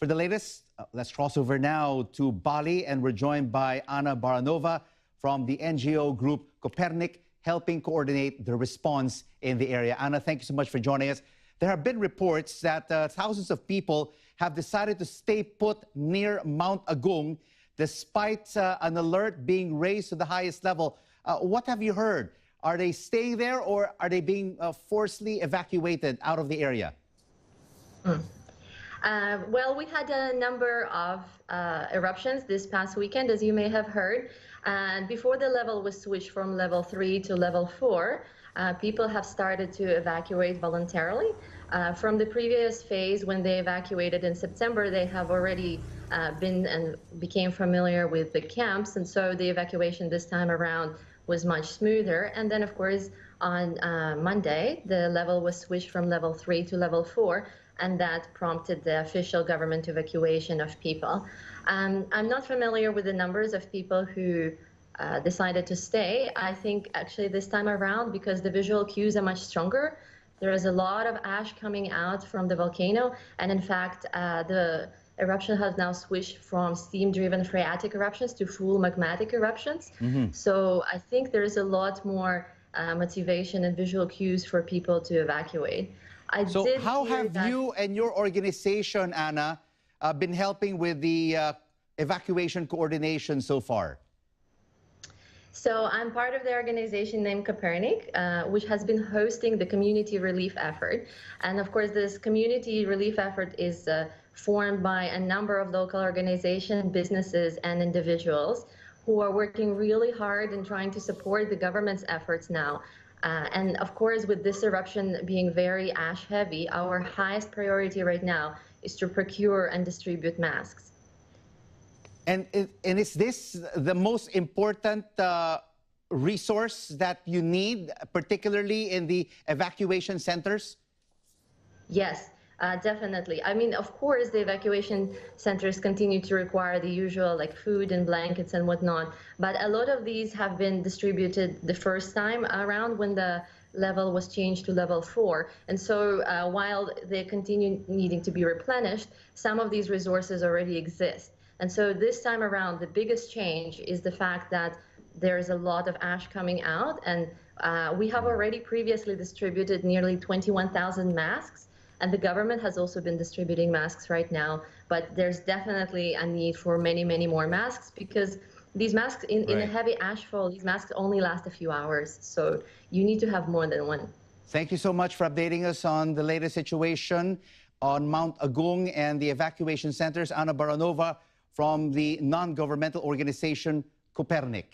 For the latest, let's cross over now to Bali, and we're joined by Ana Baranova from the NGO group Copernic, helping coordinate the response in the area. Ana, thank you so much for joining us. There have been reports that thousands of people have decided to stay put near Mount Agung despite an alert being raised to the highest level. What have you heard? Are they staying there, or are they being forcibly evacuated out of the area? Well, we had a number of eruptions this past weekend, as you may have heard. And before the level was switched from level 3 to level 4, people have started to evacuate voluntarily. From the previous phase, when they evacuated in September, they have already been and became familiar with the camps. And so the evacuation this time around was much smoother. And then, of course, on Monday, the level was switched from level 3 to level 4. And that prompted the official government evacuation of people. I'm not familiar with the numbers of people who decided to stay. I think actually this time around, because the visual cues are much stronger, there is a lot of ash coming out from the volcano. And in fact, the eruption has now switched from steam-driven phreatic eruptions to full magmatic eruptions. So I think there is a lot more motivation and visual cues for people to evacuate. So how have you and your organization, Ana, been helping with the evacuation coordination so far? So I'm part of the organization named Copernic, which has been hosting the community relief effort. And of course, this community relief effort is formed by a number of local organizations, businesses, and individuals who are working really hard and trying to support the government's efforts now. And of course, with this eruption being very ash heavy, our highest priority right now is to procure and distribute masks. And is this the most important resource that you need, particularly in the evacuation centers? Yes. Definitely. I mean, of course, the evacuation centers continue to require the usual, like food and blankets and whatnot. But a lot of these have been distributed the first time around when the level was changed to level 4. And so while they continue needing to be replenished, some of these resources already exist. And so this time around, the biggest change is the fact that there is a lot of ash coming out. And we have already previously distributed nearly 21,000 masks. And the government has also been distributing masks right now, but there's definitely a need for many, many more masks, because these masks, in a heavy ashfall, these masks only last a few hours. So you need to have more than one. Thank you so much for updating us on the latest situation on Mount Agung and the evacuation centers. Ana Baranova from the non-governmental organization Copernic.